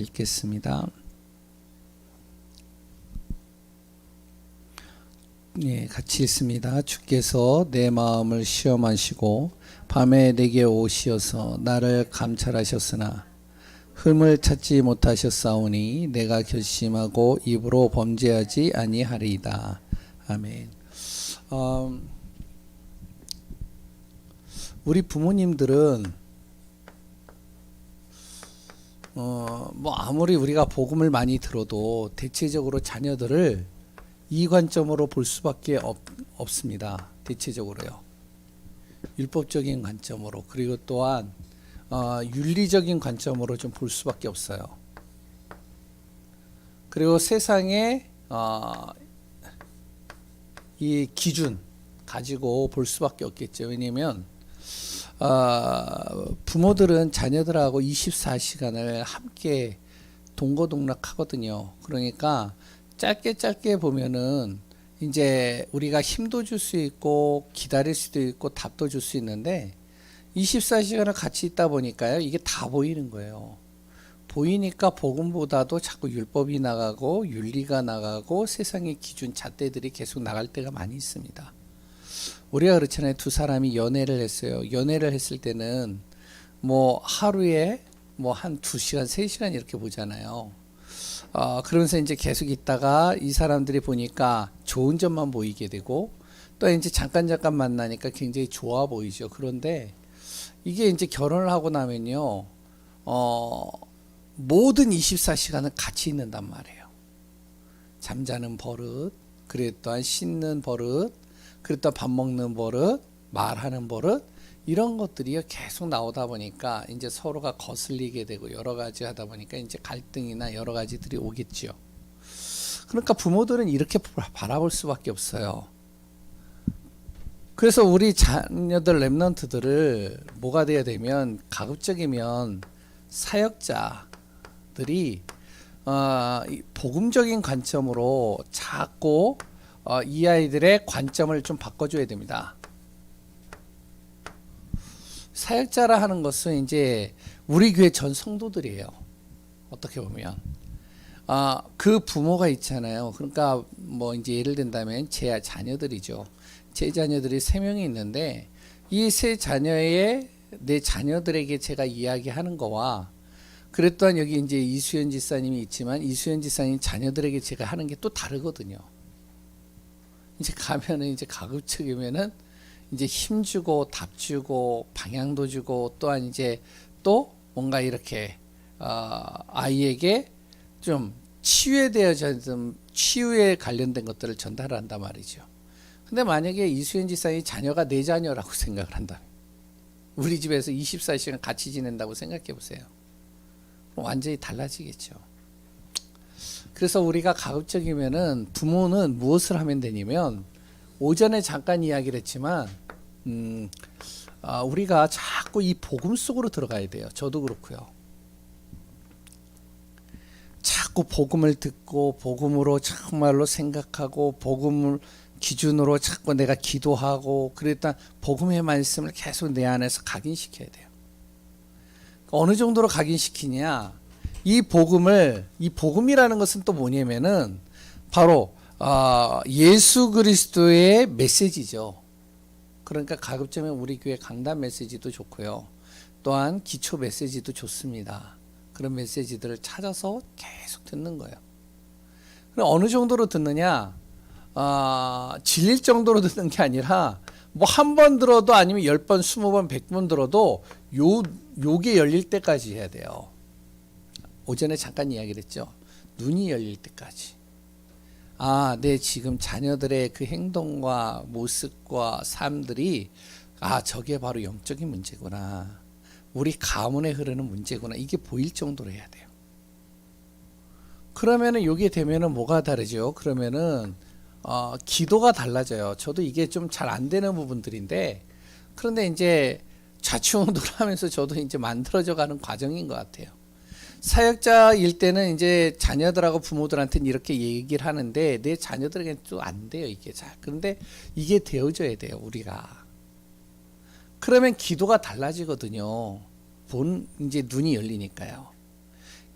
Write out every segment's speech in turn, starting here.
읽겠습니다. 예, 같이 읽습니다. 주께서 내 마음을 시험하시고 밤에 내게 오시어서 나를 감찰하셨으나 흠을 찾지 못하셨사오니 내가 결심하고 입으로 범죄하지 아니하리이다. 아멘. 우리 부모님들은 뭐 아무리 우리가 복음을 많이 들어도 대체적으로 자녀들을 이 관점으로 볼 수밖에 없습니다. 대체적으로요. 율법적인 관점으로, 그리고 또한 윤리적인 관점으로 좀 볼 수밖에 없어요. 그리고 세상의 이 기준 가지고 볼 수밖에 없겠죠. 왜냐하면 부모들은 자녀들하고 24시간을 함께 동거동락하거든요. 그러니까 짧게 보면은 이제 우리가 힘도 줄 수 있고 기다릴 수도 있고 답도 줄 수 있는데 24시간을 같이 있다 보니까요, 이게 다 보이는 거예요. 보이니까 복음보다도 자꾸 율법이 나가고 윤리가 나가고 세상의 기준 잣대들이 계속 나갈 때가 많이 있습니다. 우리가 그렇잖아요. 두 사람이 연애를 했어요. 연애를 했을 때는 뭐 하루에 뭐 한 2시간, 3시간 이렇게 보잖아요. 그러면서 이제 계속 있다가 이 사람들이 보니까 좋은 점만 보이게 되고 또 이제 잠깐 만나니까 굉장히 좋아 보이죠. 그런데 이게 이제 결혼을 하고 나면요, 모든 24시간은 같이 있는단 말이에요. 잠자는 버릇, 그리고 또한 씻는 버릇, 그리고 또 밥 먹는 버릇, 말하는 버릇, 이런 것들이 계속 나오다 보니까 이제 서로가 거슬리게 되고 여러 가지 하다 보니까 이제 갈등이나 여러 가지들이 오겠죠. 그러니까 부모들은 이렇게 바라볼 수밖에 없어요. 그래서 우리 자녀들 렘넌트들을 뭐가 돼야 되면, 가급적이면 사역자들이 복음적인 관점으로 자꾸 이 아이들의 관점을 좀 바꿔줘야 됩니다. 사역자라 하는 것은 이제 우리 교회 전 성도들이에요. 어떻게 보면 그 부모가 있잖아요. 그러니까 뭐 이제 예를 든다면 제 자녀들이죠. 제 자녀들이 3명이 있는데 이 3자녀의 내 자녀들에게 제가 이야기하는 거와, 그랬 또한 여기 이제 이수연 지사님이 있지만 이수연 지사님 자녀들에게 제가 하는 게 또 다르거든요. 이제 가면은 이제 가급적이면은 이제 힘주고 답 주고 방향도 주고, 또한 이제 또 뭔가 이렇게 아이에게 좀 치유에 관련된 것들을 전달한단 말이죠. 근데 만약에 이수연 지사의 자녀가 내 자녀라고 생각을 한다면, 우리 집에서 24시간 같이 지낸다고 생각해 보세요. 완전히 달라지겠죠. 그래서 우리가 가급적이면은 부모는 무엇을 하면 되냐면, 오전에 잠깐 이야기를 했지만 우리가 자꾸 이 복음 속으로 들어가야 돼요. 저도 그렇고요. 자꾸 복음을 듣고 복음으로 정말로 생각하고 복음을 기준으로 자꾸 내가 기도하고, 그랬다 복음의 말씀을 계속 내 안에서 각인시켜야 돼요. 어느 정도로 각인시키냐, 이 복음이라는 것은 또 뭐냐면은 바로 예수 그리스도의 메시지죠. 그러니까 가급적이면 우리 교회 강단 메시지도 좋고요, 또한 기초 메시지도 좋습니다. 그런 메시지들을 찾아서 계속 듣는 거예요. 그럼 어느 정도로 듣느냐, 질릴 정도로 듣는 게 아니라 뭐 한 번 들어도, 아니면 10번, 20번, 100번 들어도 요게 열릴 때까지 해야 돼요. 오전에 잠깐 이야기를 했죠. 눈이 열릴 때까지. 내 지금 자녀들의 그 행동과 모습과 삶들이, 저게 바로 영적인 문제구나, 우리 가문에 흐르는 문제구나, 이게 보일 정도로 해야 돼요. 그러면은 요게 되면은 뭐가 다르죠? 그러면은 기도가 달라져요. 저도 이게 좀 잘 안 되는 부분들인데, 그런데 이제 좌충우돌 하면서 저도 이제 만들어져 가는 과정인 것 같아요. 사역자일 때는 이제 자녀들하고 부모들한테는 이렇게 얘기를 하는데 내 자녀들에게는 또 안 돼요, 이게 잘. 그런데 이게 되어져야 돼요, 우리가. 그러면 기도가 달라지거든요. 이제 눈이 열리니까요.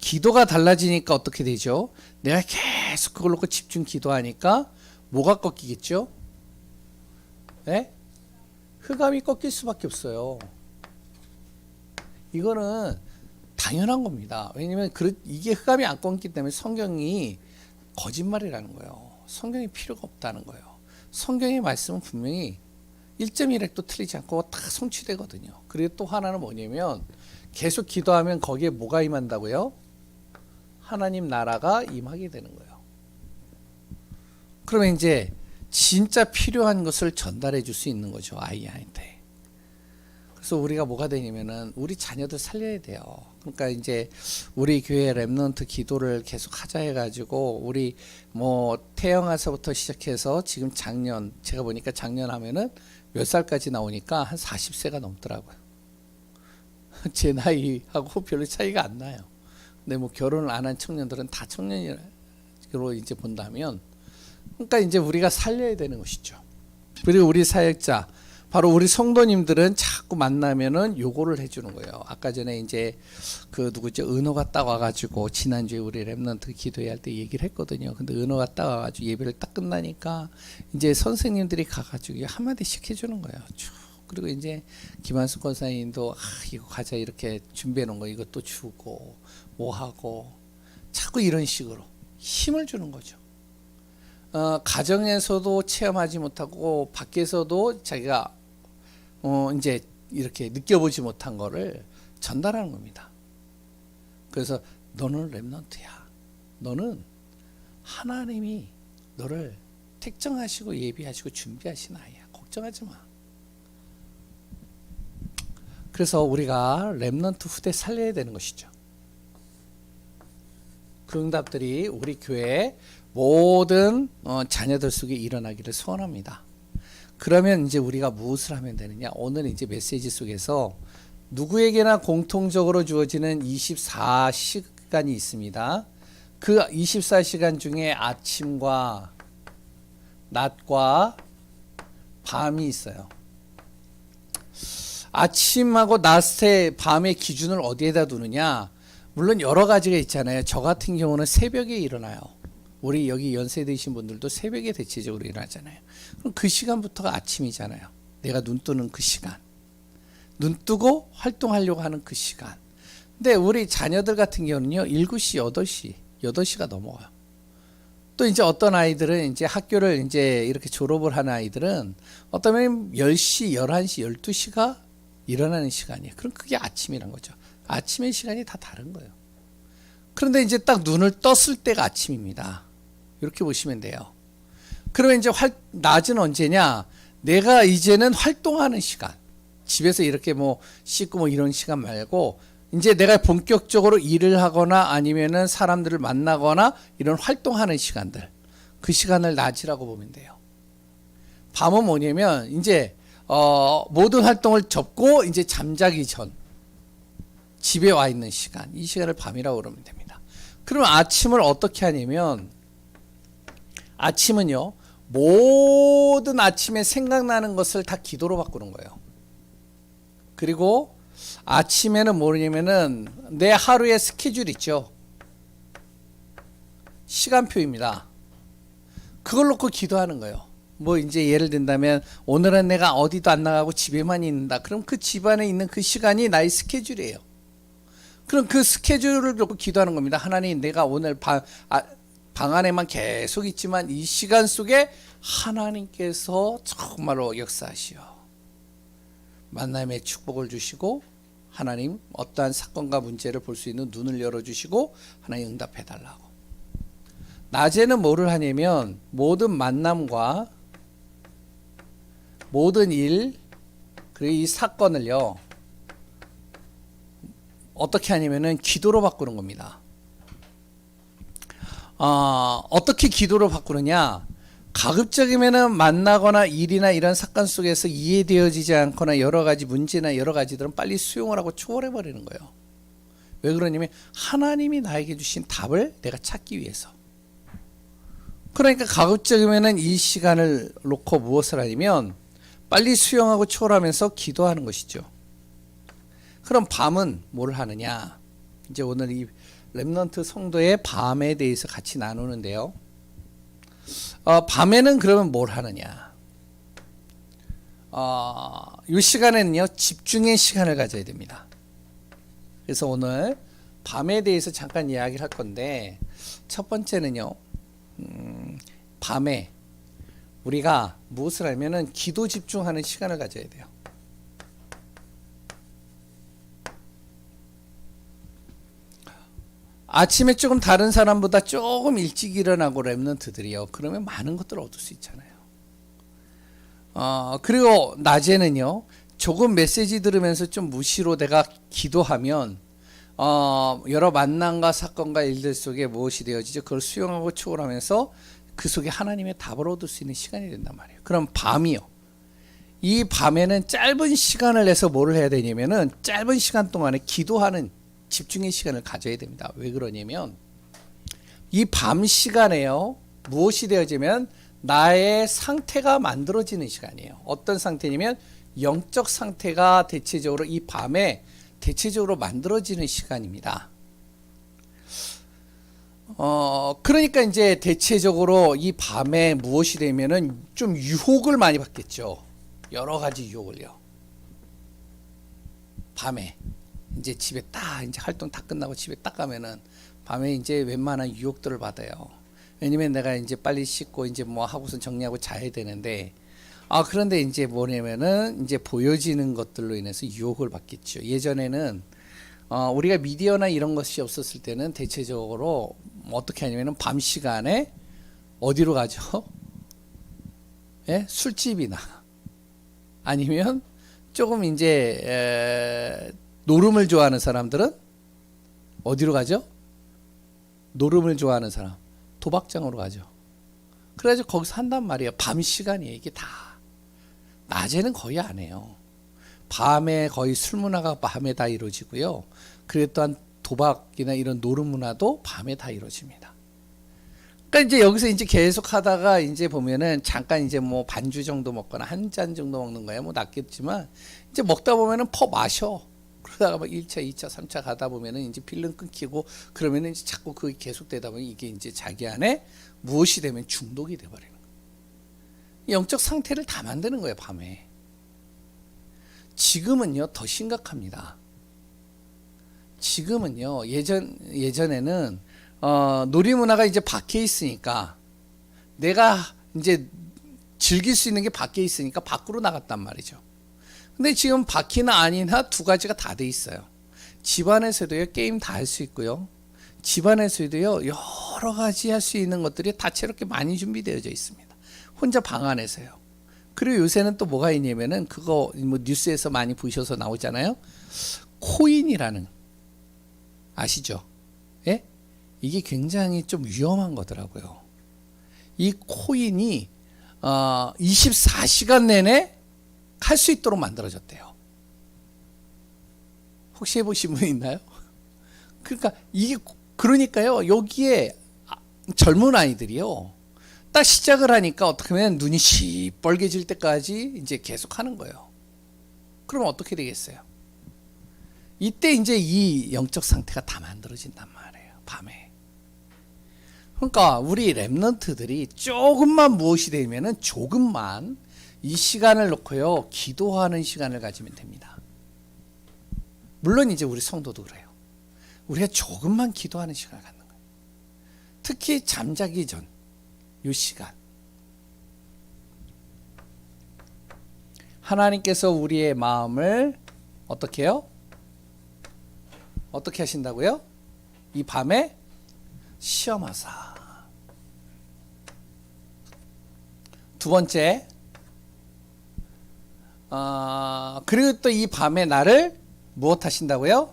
기도가 달라지니까 어떻게 되죠? 내가 계속 그걸 놓고 집중 기도하니까 뭐가 꺾이겠죠? 네? 흑암이 꺾일 수밖에 없어요. 이거는 당연한 겁니다. 왜냐면 이게 흑암이 안 꺾이기 때문에 성경이 거짓말이라는 거예요. 성경이 필요가 없다는 거예요. 성경의 말씀은 분명히 1.1핵도 틀리지 않고 다 성취되거든요. 그리고 또 하나는 뭐냐면 계속 기도하면 거기에 뭐가 임한다고요? 하나님 나라가 임하게 되는 거예요. 그러면 이제 진짜 필요한 것을 전달해 줄 수 있는 거죠. 아이한테. 그래서 우리가 뭐가 되냐면은 우리 자녀들 살려야 돼요. 그러니까 이제 우리 교회 렘넌트 기도를 계속 하자 해가지고 우리 뭐 태영아서부터 시작해서 지금 작년 제가 보니까 작년 하면은 몇 살까지 나오니까 한 40세가 넘더라고요. 제 나이하고 별로 차이가 안 나요. 근데 뭐 결혼을 안 한 청년들은 다 청년으로 이제 본다면 그러니까 이제 우리가 살려야 되는 것이죠. 그리고 우리 사역자 바로 우리 성도님들은 자꾸 만나면은 요거를 해주는 거예요. 아까 전에 이제 그 누구죠? 은호가 딱 와가지고 지난주에 우리 렘넌트 기도회 할 때 얘기를 했거든요. 근데 은호가 딱 와가지고 예배를 딱 끝나니까 이제 선생님들이 가가지고 한마디씩 해주는 거예요. 쭉. 그리고 이제 김한숙 권사님도 이거 가자 이렇게 준비해 놓은 거 이것도 주고 뭐 하고 자꾸 이런 식으로 힘을 주는 거죠. 가정에서도 체험하지 못하고 밖에서도 자기가 이제 이렇게 느껴보지 못한 거를 전달하는 겁니다. 그래서 너는 렘넌트야. 너는 하나님이 너를 택정하시고 예비하시고 준비하신 아이야. 걱정하지 마. 그래서 우리가 렘넌트 후대 살려야 되는 것이죠. 그 응답들이 우리 교회 모든 자녀들 속에 일어나기를 소원합니다. 그러면 이제 우리가 무엇을 하면 되느냐? 오늘 이제 메시지 속에서 누구에게나 공통적으로 주어지는 24시간이 있습니다. 그 24시간 중에 아침과 낮과 밤이 있어요. 아침하고 낮의 밤의 기준을 어디에다 두느냐? 물론 여러 가지가 있잖아요. 저 같은 경우는 새벽에 일어나요. 우리 여기 연세 드신 분들도 새벽에 대체적으로 일어나잖아요. 그럼 그 시간부터가 아침이잖아요. 내가 눈 뜨는 그 시간. 눈 뜨고 활동하려고 하는 그 시간. 근데 우리 자녀들 같은 경우는요. 7시, 8시, 8시가 넘어가요. 또 이제 어떤 아이들은 이제 학교를 이제 이렇게 졸업을 하는 아이들은 어쩌면 10시, 11시, 12시가 일어나는 시간이에요. 그럼 그게 아침이란 거죠. 아침의 시간이 다 다른 거예요. 그런데 이제 딱 눈을 떴을 때가 아침입니다. 이렇게 보시면 돼요. 그러면 이제 낮은 언제냐? 내가 이제는 활동하는 시간. 집에서 이렇게 뭐 씻고 뭐 이런 시간 말고 이제 내가 본격적으로 일을 하거나 아니면은 사람들을 만나거나 이런 활동하는 시간들. 그 시간을 낮이라고 보면 돼요. 밤은 뭐냐면 이제 모든 활동을 접고 이제 잠자기 전 집에 와 있는 시간. 이 시간을 밤이라고 그러면 됩니다. 그러면 아침을 어떻게 하냐면 아침은요. 모든 아침에 생각나는 것을 다 기도로 바꾸는 거예요. 그리고 아침에는 뭐냐면은 내 하루의 스케줄 있죠. 시간표입니다. 그걸 놓고 기도하는 거예요. 뭐 이제 예를 든다면 오늘은 내가 어디도 안 나가고 집에만 있는다. 그럼 그 집 안에 있는 그 시간이 나의 스케줄이에요. 그럼 그 스케줄을 놓고 기도하는 겁니다. 하나님, 내가 오늘 방 안에만 계속 있지만 이 시간 속에 하나님께서 정말로 역사하시오. 만남의 축복을 주시고 하나님 어떠한 사건과 문제를 볼 수 있는 눈을 열어주시고 하나님 응답해달라고. 낮에는 뭐를 하냐면 모든 만남과 모든 일 그리고 이 사건을요 어떻게 하냐면은 기도로 바꾸는 겁니다. 어떻게 기도로 바꾸느냐? 가급적이면은 만나거나 일이나 이런 사건 속에서 이해되어지지 않거나 여러 가지 문제나 여러 가지들은 빨리 수용을 하고 초월해 버리는 거예요. 왜 그러냐면 하나님이 나에게 주신 답을 내가 찾기 위해서. 그러니까 가급적이면은 이 시간을 놓고 무엇을 하냐면 빨리 수용하고 초월하면서 기도하는 것이죠. 그럼 밤은 뭘 하느냐? 이제 오늘 이 렘넌트 성도의 밤에 대해서 같이 나누는데요. 밤에는 그러면 뭘 하느냐? 이 시간에는요, 집중의 시간을 가져야 됩니다. 그래서 오늘 밤에 대해서 잠깐 이야기를 할 건데, 첫 번째는요, 밤에 우리가 무엇을 하면은 기도 집중하는 시간을 가져야 돼요. 아침에 조금 다른 사람보다 조금 일찍 일어나고 렘넌트들이요. 그러면 많은 것들을 얻을 수 있잖아요. 그리고 낮에는요. 조금 메시지 들으면서 좀 무시로 내가 기도하면 여러 만남과 사건과 일들 속에 무엇이 되어지죠? 그걸 수용하고 초월하면서 그 속에 하나님의 답을 얻을 수 있는 시간이 된단 말이에요. 그럼 밤이요. 이 밤에는 짧은 시간을 내서 뭐를 해야 되냐면은 짧은 시간 동안에 기도하는 집중의 시간을 가져야 됩니다. 왜 그러냐면 이 밤 시간에요. 무엇이 되어지면 나의 상태가 만들어지는 시간이에요. 어떤 상태냐면 영적 상태가 대체적으로 이 밤에 대체적으로 만들어지는 시간입니다. 그러니까 이제 대체적으로 이 밤에 무엇이 되면은 좀 유혹을 많이 받겠죠. 여러 가지 유혹을요. 밤에 이제 집에 이제 활동 다 끝나고 집에 딱 가면은 밤에 이제 웬만한 유혹들을 받아요. 왜냐면 내가 이제 빨리 씻고 이제 뭐 하고선 정리하고 자야 되는데, 그런데 이제 뭐냐면은 이제 보여지는 것들로 인해서 유혹을 받겠죠. 예전에는 우리가 미디어나 이런 것이 없었을 때는 대체적으로 어떻게 하냐면은 밤 시간에 어디로 가죠? 예? 술집이나 아니면 조금 이제 노름을 좋아하는 사람들은 어디로 가죠? 노름을 좋아하는 사람 도박장으로 가죠. 그래가지고 거기서 한단 말이에요. 밤 시간이에요. 이게 다. 낮에는 거의 안 해요. 밤에 거의 술 문화가 밤에 다 이루어지고요. 그리고 또한 도박이나 이런 노름 문화도 밤에 다 이루어집니다. 그러니까 이제 여기서 이제 계속 하다가 이제 보면은 잠깐 이제 뭐 반주 정도 먹거나 한 잔 정도 먹는 거야. 뭐 낫겠지만 이제 먹다 보면은 퍼 마셔. 그러다가 막 1차, 2차, 3차 가다 보면은 이제 필름 끊기고 그러면은 이제 자꾸 그게 계속되다 보면 이게 이제 자기 안에 무엇이 되면 중독이 돼버리는 거예요. 영적 상태를 다 만드는 거예요, 밤에. 지금은요, 더 심각합니다. 지금은요, 예전에는, 놀이문화가 이제 밖에 있으니까 내가 이제 즐길 수 있는 게 밖에 있으니까 밖으로 나갔단 말이죠. 근데 지금 밖이나 아니나 두 가지가 다 돼 있어요. 집안에서도요, 게임 다 할 수 있고요. 집안에서도요, 여러 가지 할 수 있는 것들이 다채롭게 많이 준비되어져 있습니다. 혼자 방 안에서요. 그리고 요새는 또 뭐가 있냐면은 그거 뭐 뉴스에서 많이 보셔서 나오잖아요. 코인이라는, 아시죠? 예? 이게 굉장히 좀 위험한 거더라고요. 이 코인이 24시간 내내 할 수 있도록 만들어졌대요. 혹시 해보신 분 있나요? 그러니까요, 여기에 젊은 아이들이요, 딱 시작을 하니까 어떻게 하면 눈이 시뻘개질 때까지 이제 계속 하는 거예요. 그러면 어떻게 되겠어요? 이때 이제 이 영적 상태가 다 만들어진단 말이에요, 밤에. 그러니까 우리 렘넌트들이 조금만 무엇이 되면은 조금만 이 시간을 놓고요, 기도하는 시간을 가지면 됩니다. 물론 이제 우리 성도도 그래요. 우리가 조금만 기도하는 시간을 갖는 거예요. 특히 잠자기 전, 이 시간. 하나님께서 우리의 마음을 어떻게 해요? 어떻게 하신다고요? 이 밤에 시험하사. 두 번째, 그리고 또 이 밤에 나를 무엇 하신다고요?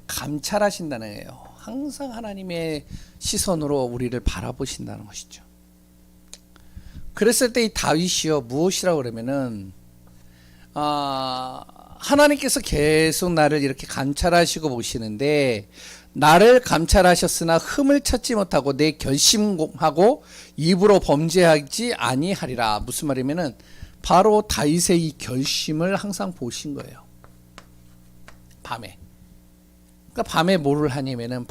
감찰하신다는 거예요. 항상 하나님의 시선으로 우리를 바라보신다는 것이죠. 그랬을 때 이 다윗이요, 무엇이라고 그러면은 하나님께서 계속 나를 이렇게 감찰하시고 보시는데, 나를 감찰하셨으나 흠을 찾지 못하고 내 결심하고 입으로 범죄하지 아니하리라. 무슨 말이면은 바로 다윗의 이 결심을 항상 보신 거예요. 밤에. 그러니까 밤에 뭐를 하냐면은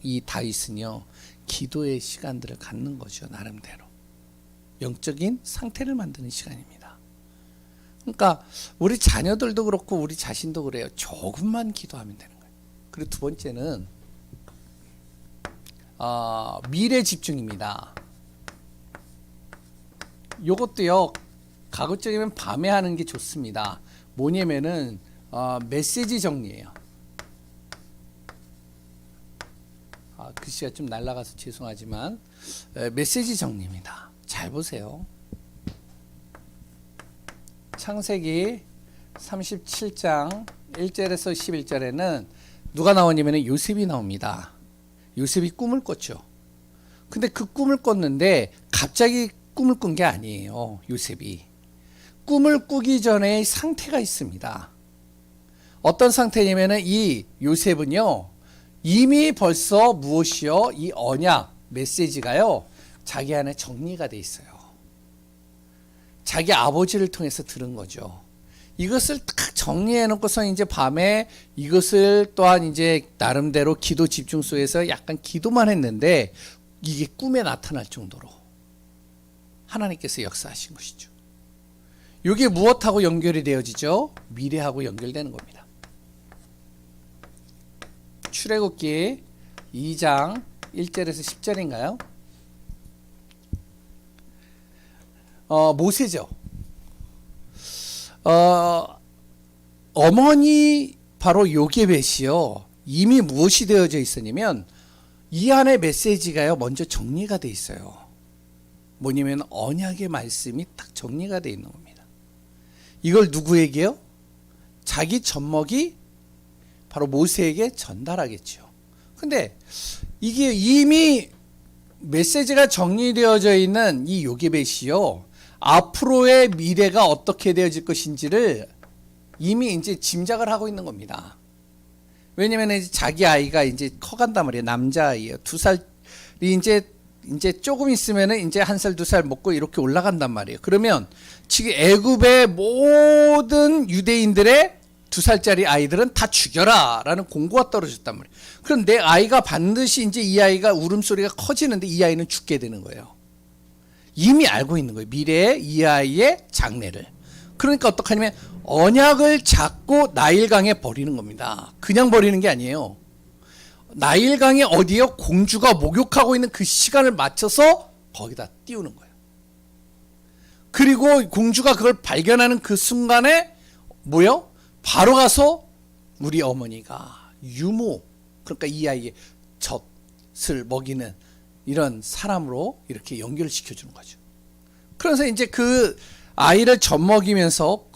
이 다윗은요 기도의 시간들을 갖는 거죠. 나름대로 영적인 상태를 만드는 시간입니다. 그러니까 우리 자녀들도 그렇고 우리 자신도 그래요. 조금만 기도하면 되는 거예요. 그리고 두 번째는 미래 집중입니다. 요것도요 가급적이면 밤에 하는 게 좋습니다. 뭐냐면은 메시지 정리예요. 글씨가 좀 날아가서 죄송하지만 메시지 정리입니다. 잘 보세요. 창세기 37장 1절에서 11절에는 누가 나오냐면 요셉이 나옵니다. 요셉이 꿈을 꿨죠. 근데 그 꿈을 꿨는데 갑자기 꿈을 꾼 게 아니에요. 요셉이 꿈을 꾸기 전에 상태가 있습니다. 어떤 상태냐면 이 요셉은요 이미 벌써 무엇이요? 이 언약 메시지가요 자기 안에 정리가 돼 있어요. 자기 아버지를 통해서 들은 거죠. 이것을 딱 정리해 놓고서 이제 밤에 이것을 또한 이제 나름대로 기도 집중 속에서 약간 기도만 했는데 이게 꿈에 나타날 정도로 하나님께서 역사하신 것이죠. 이게 무엇하고 연결이 되어지죠? 미래하고 연결되는 겁니다. 출애굽기 2장 1절에서 10절인가요? 모세죠. 어머니 바로 요게벳이요. 이미 무엇이 되어져 있었냐면 이 안에 메시지가요 먼저 정리가 돼 있어요. 뭐냐면 언약의 말씀이 딱 정리가 돼 있는 겁니다. 이걸 누구에게요? 자기 젖먹이 바로 모세에게 전달하겠죠. 근데 이게 이미 메시지가 정리되어져 있는 이 요게벳이요 앞으로의 미래가 어떻게 되어질 것인지를 이미 이제 짐작을 하고 있는 겁니다. 왜냐면 이제 자기 아이가 이제 커간단 말이에요. 남자아이예요. 2살이 이제 조금 있으면은 이제 1살, 2살 먹고 이렇게 올라간단 말이에요. 그러면 지금 애굽의 모든 유대인들의 2살짜리 아이들은 다 죽여라 라는 공고가 떨어졌단 말이에요. 그럼 내 아이가 반드시 이제 이 아이가 울음소리가 커지는데 이 아이는 죽게 되는 거예요. 이미 알고 있는 거예요. 미래의 이 아이의 장래를. 그러니까 어떡하냐면 언약을 잡고 나일강에 버리는 겁니다. 그냥 버리는 게 아니에요. 나일강에 어디요? 공주가 목욕하고 있는 그 시간을 맞춰서 거기다 띄우는 거예요. 그리고 공주가 그걸 발견하는 그 순간에 뭐요? 바로 가서 우리 어머니가 유모, 그러니까 이 아이의 젖을 먹이는 이런 사람으로 이렇게 연결시켜 주는 거죠. 그래서 이제 그 아이를 젖먹이면서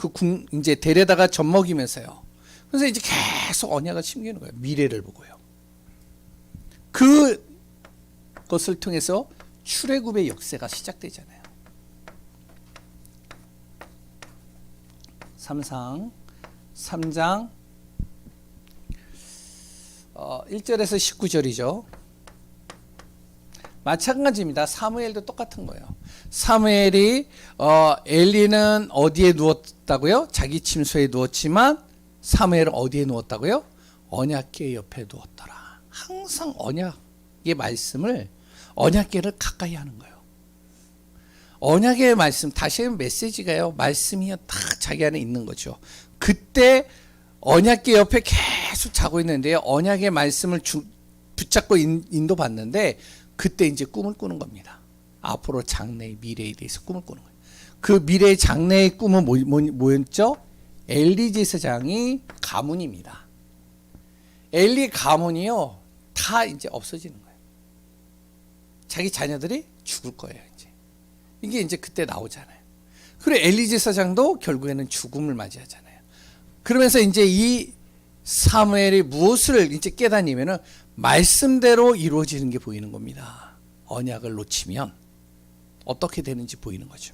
이제 데려다가 젖먹이면서요. 그래서 이제 계속 언약을 심기는 거예요. 미래를 보고요. 그것을 통해서 출애굽의 역사가 시작되잖아요. 3장 1절에서 19절이죠. 마찬가지입니다. 사무엘도 똑같은 거예요. 사무엘이 엘리는 어디에 누웠다고요? 자기 침소에 누웠지만 사무엘은 어디에 누웠다고요? 언약궤 옆에 누웠더라. 항상 언약의 말씀을 언약궤를 가까이 하는 거예요. 언약의 말씀, 다시 하면 메시지가요. 말씀이요. 다 자기 안에 있는 거죠. 그때 언약궤 옆에 계속 자고 있는데요. 언약의 말씀을 붙잡고 인도받는데 그때 이제 꿈을 꾸는 겁니다. 앞으로 장래의 미래에 대해서 꿈을 꾸는 거예요. 그 미래의 장래의 꿈은 뭐였죠? 엘리 제사장이 가문입니다. 엘리 가문이요. 다 이제 없어지는 거예요. 자기 자녀들이 죽을 거예요. 이게 이제 그때 나오잖아요. 그리고 엘리 제사장도 결국에는 죽음을 맞이하잖아요. 그러면서 이제 이 사무엘이 무엇을 이제 깨닫냐면은 말씀대로 이루어지는 게 보이는 겁니다. 언약을 놓치면 어떻게 되는지 보이는 거죠.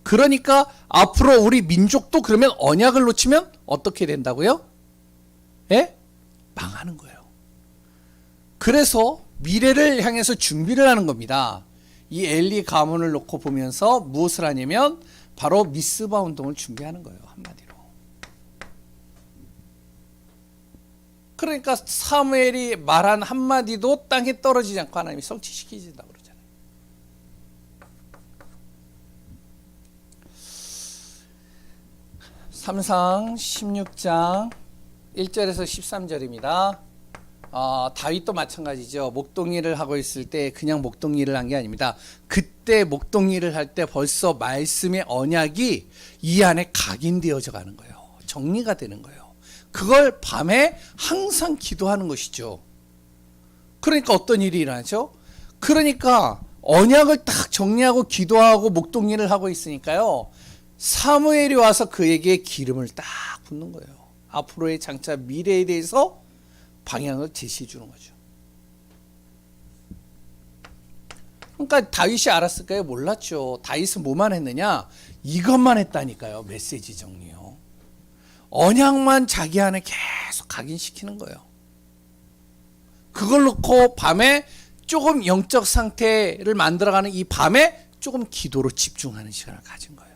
그러니까 앞으로 우리 민족도 그러면 언약을 놓치면 어떻게 된다고요? 예? 망하는 거예요. 그래서 미래를 향해서 준비를 하는 겁니다. 이 엘리 가문을 놓고 보면서 무엇을 하냐면 바로 미스바 운동을 준비하는 거예요. 한마디로. 그러니까 사무엘이 말한 한마디도 땅에 떨어지지 않고 하나님이 성취시키신다고 그러잖아요. 삼상 16장 1절에서 13절입니다. 다윗도 마찬가지죠. 목동일을 하고 있을 때 그냥 목동일을 한 게 아닙니다. 그때 목동일을 할 때 벌써 말씀의 언약이 이 안에 각인되어져 가는 거예요. 정리가 되는 거예요. 그걸 밤에 항상 기도하는 것이죠. 그러니까 어떤 일이 일어나죠? 그러니까 언약을 딱 정리하고 기도하고 목동일을 하고 있으니까요. 사무엘이 와서 그에게 기름을 딱 붓는 거예요. 앞으로의 장차 미래에 대해서 방향을 제시해 주는 거죠. 그러니까 다윗이 알았을까요? 몰랐죠. 다윗은 뭐만 했느냐? 이것만 했다니까요. 메시지 정리요. 언약만 자기 안에 계속 각인시키는 거예요. 그걸 놓고 밤에 조금 영적 상태를 만들어가는 이 밤에 조금 기도로 집중하는 시간을 가진 거예요.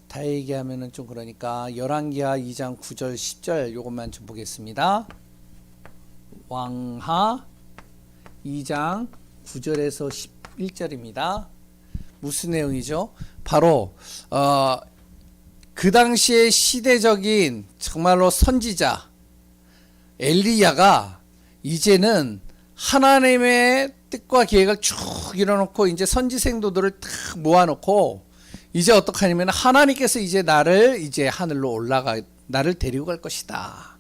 다 얘기하면은 좀 그러니까 열왕기하 2장 9절 10절 요것만 좀 보겠습니다. 왕하 2장 9절에서 11절입니다. 무슨 내용이죠? 바로 그 당시에 시대적인 정말로 선지자 엘리야가 이제는 하나님의 뜻과 계획을 쭉 이뤄놓고 이제 선지 생도들을 탁 모아놓고 이제 어떻게 하냐면 하나님께서 이제 나를 이제 하늘로 나를 데리고 갈 것이다.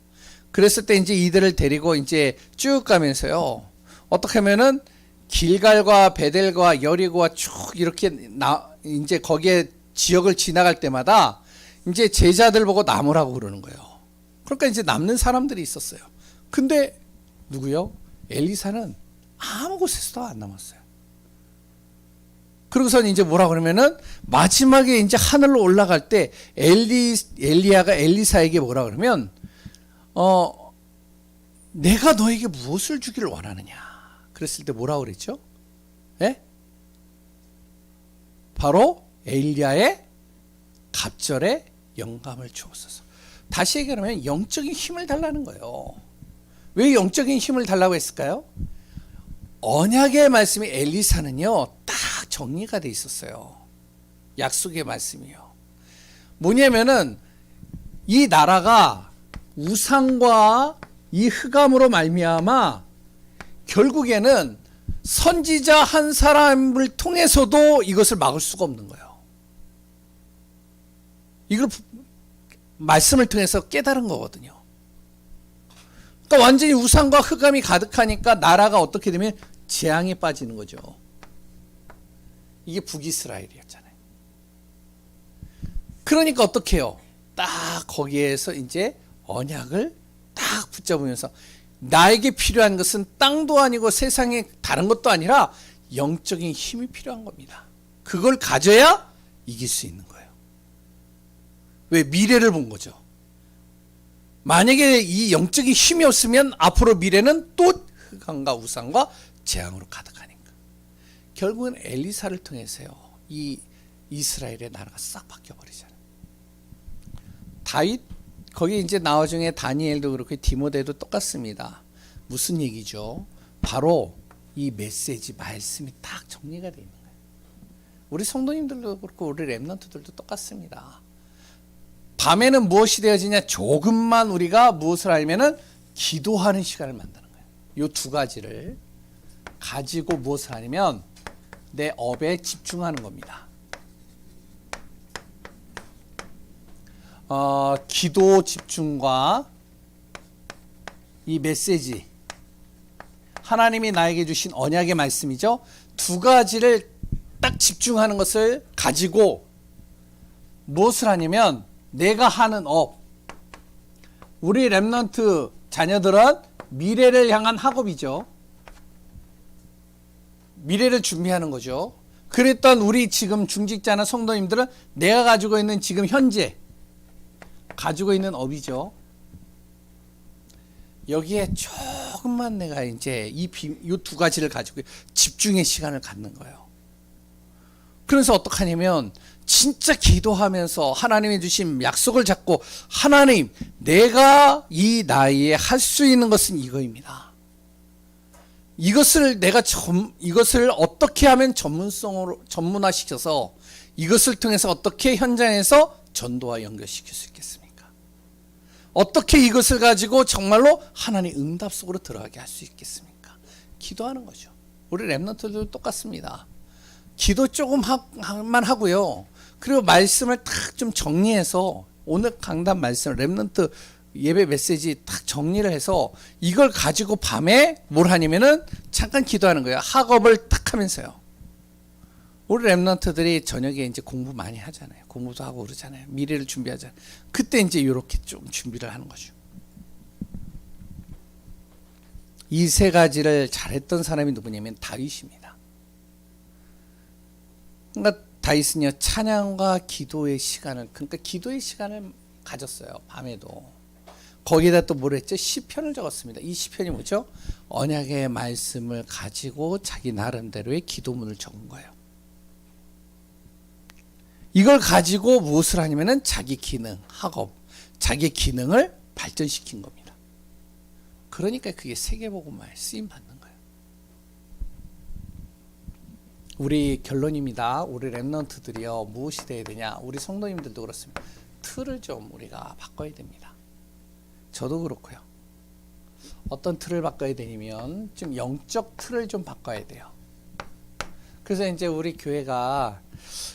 그랬을 때 이제 이들을 데리고 이제 쭉 가면서요. 어떻게 하면은 길갈과 베델과 여리고와 쭉 이렇게 이제 거기에 지역을 지나갈 때마다 이제 제자들 보고 남으라고 그러는 거예요. 그러니까 이제 남는 사람들이 있었어요. 근데 누구요? 엘리사는 아무 곳에서도 안 남았어요. 그러고선 이제 뭐라 그러면은 마지막에 이제 하늘로 올라갈 때 엘리야가 엘리사에게 뭐라 그러면 내가 너에게 무엇을 주기를 원하느냐? 그랬을 때 뭐라 그랬죠? 예? 바로 엘리야의 갑절에 영감을 주었어서. 다시 얘기하면 영적인 힘을 달라는 거예요. 왜 영적인 힘을 달라고 했을까요? 언약의 말씀이 엘리사는요 딱 정리가 돼 있었어요. 약속의 말씀이요. 뭐냐면은 이 나라가 우상과 이 흑암으로 말미암아 결국에는 선지자 한 사람을 통해서도 이것을 막을 수가 없는 거예요. 이걸 말씀을 통해서 깨달은 거거든요. 그러니까 완전히 우상과 흑암이 가득하니까 나라가 어떻게 되면 재앙에 빠지는 거죠. 이게 북이스라엘이었잖아요. 그러니까 어떻게 해요? 딱 거기에서 이제 언약을 딱 붙잡으면서 나에게 필요한 것은 땅도 아니고 세상에 다른 것도 아니라 영적인 힘이 필요한 겁니다. 그걸 가져야 이길 수 있는 거예요. 왜? 미래를 본 거죠. 만약에 이 영적인 힘이 없으면 앞으로 미래는 또 흑암과 우상과 재앙으로 가득하니까. 결국은 엘리사를 통해서요. 이 이스라엘의 나라가 싹 바뀌어버리잖아요. 다윗 거기 이제 나와중에 다니엘도 그렇고 디모데도 똑같습니다. 무슨 얘기죠? 바로 이 메시지 말씀이 딱 정리가 되어 있는 거예요. 우리 성도님들도 그렇고 우리 렘넌트들도 똑같습니다. 밤에는 무엇이 되어지냐? 조금만 우리가 무엇을 하냐면은 기도하는 시간을 만드는 거예요. 이 두 가지를 가지고 무엇을 하냐면 내 업에 집중하는 겁니다. 기도 집중과 이 메시지 하나님이 나에게 주신 언약의 말씀이죠. 두 가지를 딱 집중하는 것을 가지고 무엇을 하냐면 내가 하는 업, 우리 렘넌트 자녀들은 미래를 향한 학업이죠. 미래를 준비하는 거죠. 그랬던 우리 지금 중직자나 성도님들은 내가 가지고 있는 지금 현재 가지고 있는 업이죠. 여기에 조금만 내가 이제 이 두 가지를 가지고 집중의 시간을 갖는 거예요. 그래서 어떡하냐면 진짜 기도하면서 하나님이 주신 약속을 잡고 하나님 내가 이 나이에 할 수 있는 것은 이거입니다. 이것을 이것을 어떻게 하면 전문화시켜서 이것을 통해서 어떻게 현장에서 전도와 연결시킬 수 있겠습니까? 어떻게 이것을 가지고 정말로 하나님 응답 속으로 들어가게 할 수 있겠습니까? 기도하는 거죠. 우리 랩런트들도 똑같습니다. 기도 조금만 하고요. 그리고 말씀을 딱 좀 정리해서 오늘 강단 말씀 랩런트 예배 메시지 딱 정리를 해서 이걸 가지고 밤에 뭘 하냐면은 잠깐 기도하는 거예요. 학업을 딱 하면서요. 우리 랩런트들이 저녁에 이제 공부 많이 하잖아요. 공부도 하고 그러잖아요. 미래를 준비하잖아요. 그때 이제 이렇게 좀 준비를 하는 거죠. 이 세 가지를 잘했던 사람이 누구냐면 다윗입니다. 그러니까 다윗은요 찬양과 기도의 시간을 그러니까 기도의 시간을 가졌어요. 밤에도. 거기에다 또 뭘 했죠? 시편을 적었습니다. 이 시편이 뭐죠? 언약의 말씀을 가지고 자기 나름대로의 기도문을 적은 거예요. 이걸 가지고 무엇을 하냐면은 자기 기능, 학업, 자기 기능을 발전시킨 겁니다. 그러니까 그게 세계복음화에 쓰임 받는 거예요. 우리 결론입니다. 우리 랩런트들이요 무엇이 돼야 되냐? 우리 성도님들도 그렇습니다. 틀을 좀 우리가 바꿔야 됩니다. 저도 그렇고요. 어떤 틀을 바꿔야 되냐면 좀 영적 틀을 좀 바꿔야 돼요. 그래서 이제 우리 교회가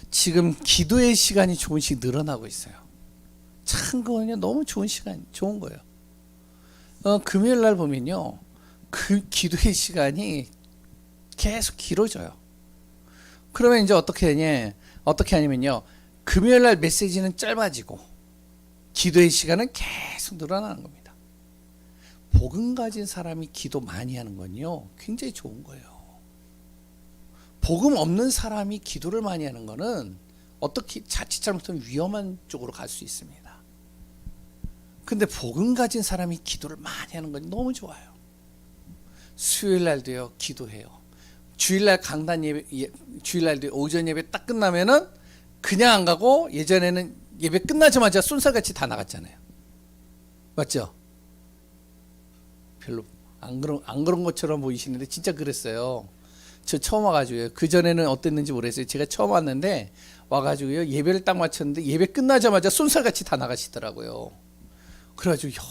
지금 기도의 시간이 조금씩 늘어나고 있어요. 참 그거는요 너무 좋은 시간, 좋은 거예요. 금요일 날 보면요 그 기도의 시간이 계속 길어져요. 그러면 이제 어떻게 하냐면요 금요일 날 메시지는 짧아지고 기도의 시간은 계속 늘어나는 겁니다. 복음 가진 사람이 기도 많이 하는 건요 굉장히 좋은 거예요. 복음 없는 사람이 기도를 많이 하는 거는 어떻게 자칫 잘못하면 위험한 쪽으로 갈 수 있습니다. 근데 복음 가진 사람이 기도를 많이 하는 건 너무 좋아요. 수요일 날도요 기도해요. 주일날 강단 예배, 주일날도 오전 예배 딱 끝나면은 그냥 안 가고 예전에는 예배 끝나자마자 쏜살같이 다 나갔잖아요. 맞죠? 별로 안 그런 것처럼 보이시는데 진짜 그랬어요. 저 처음 와가지고요. 그 전에는 어땠는지 모르겠어요. 제가 처음 왔는데 와가지고요 예배를 딱 마쳤는데 예배 끝나자마자 쏜살같이 다 나가시더라고요. 그래가지고 야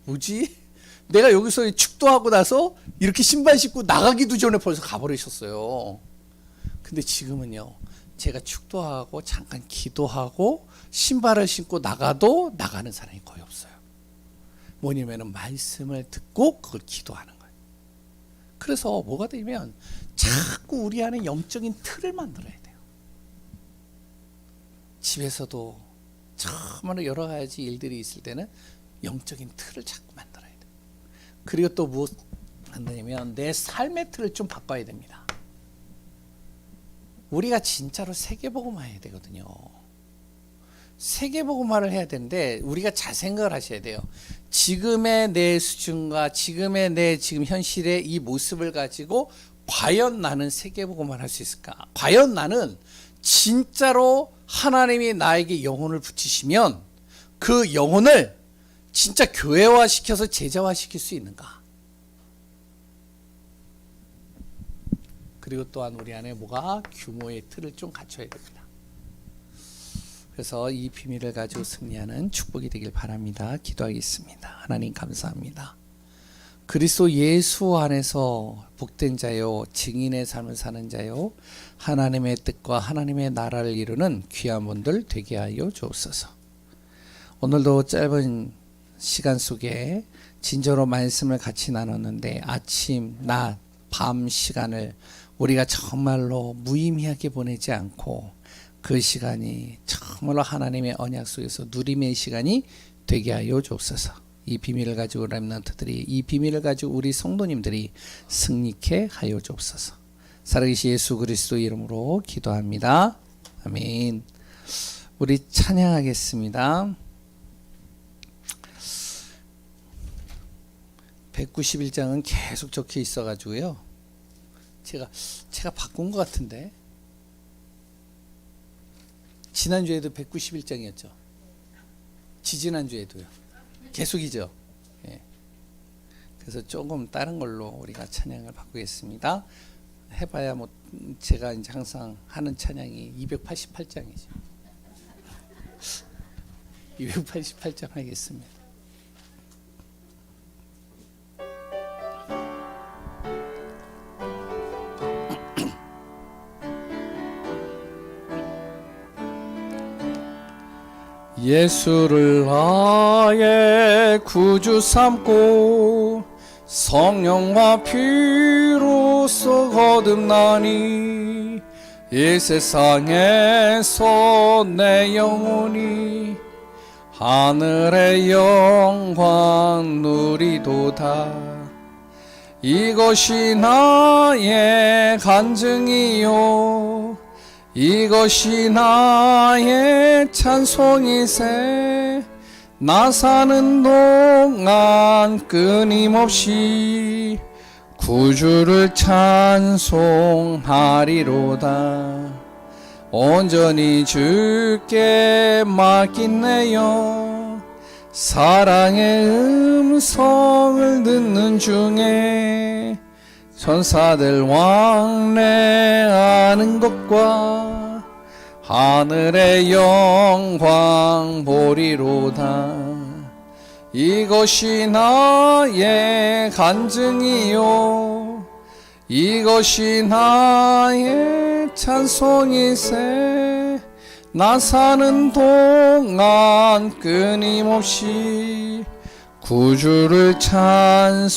뭐지? 내가 여기서 축도하고 나서 이렇게 신발 신고 나가기도 전에 벌써 가버리셨어요. 근데 지금은요 제가 축도하고 잠깐 기도하고 신발을 신고 나가도 나가는 사람이 거의 없어요. 뭐냐면은 말씀을 듣고 그걸 기도하는 거예요. 그래서 뭐가 되면 자꾸 우리 안에 영적인 틀을 만들어야 돼요. 집에서도 정말로 여러 가지 일들이 있을 때는 영적인 틀을 자꾸 만들어야 돼요. 그리고 또 무엇 한다면 내 삶의 틀을 좀 바꿔야 됩니다. 우리가 진짜로 세계복음화해야 되거든요. 세계복음화를 해야 되는데 우리가 잘 생각을 하셔야 돼요. 지금의 내 수준과 지금의 내 지금 현실의 이 모습을 가지고 과연 나는 세계복음화를 할 수 있을까? 과연 나는 진짜로 하나님이 나에게 영혼을 붙이시면 그 영혼을 진짜 교회화시켜서 제자화시킬 수 있는가? 그리고 또한 우리 안에 뭐가 규모의 틀을 좀 갖춰야 됩니다. 그래서 이 비밀을 가지고 승리하는 축복이 되길 바랍니다. 기도하겠습니다. 하나님 감사합니다. 그리스도 예수 안에서 복된 자요 증인의 삶을 사는 자요 하나님의 뜻과 하나님의 나라를 이루는 귀한 분들 되게 하여 주옵소서. 오늘도 짧은 시간 속에 진저로 말씀을 같이 나눴는데 아침, 낮, 밤 시간을 우리가 정말로 무의미하게 보내지 않고 그 시간이 정말로 하나님의 언약 속에서 누림의 시간이 되게 하여 주옵소서. 이 비밀을 가지고 렘넌트들이 이 비밀을 가지고 우리 성도님들이 승리케 하여 주옵소서. 살아계신 예수 그리스도 이름으로 기도합니다. 아멘. 우리 찬양하겠습니다. 191장은 계속 적혀 있어가지고요. 제가 바꾼 것 같은데 지난주에도 191장이었죠. 지지난주에도요. 계속이죠. 예. 그래서 조금 다른 걸로 우리가 찬양을 바꾸겠습니다. 해봐야 뭐 제가 이제 항상 하는 찬양이 288장이죠. 288장 하겠습니다. 예수를 나의 구주 삼고 성령과 피로써 거듭나니 이 세상에서 내 영혼이 하늘의 영광 누리도다. 이것이 나의 간증이요 이것이 나의 찬송이세. 나 사는 동안 끊임없이 구주를 찬송하리로다. 온전히 주께 맡긴내요. 사랑의 음성을 듣는 중에 천사들 왕래하는 것과 하늘의 영광 보리로다. 이것이 나의 간증이요 이것이 나의 찬송이세. 나 사는 동안 끊임없이 구주를 찬송하리로다.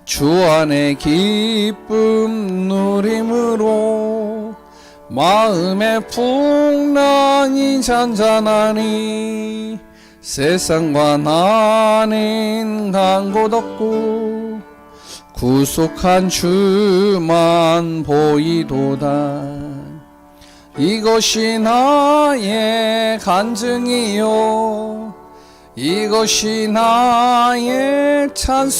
주 안에 기쁨 누림으로 마음의 풍랑이 잔잔하니 세상과 나는 간 곳 없고 구속한 주만 보이도다. 이것이 나의 간증이요 이것이 나의 찬송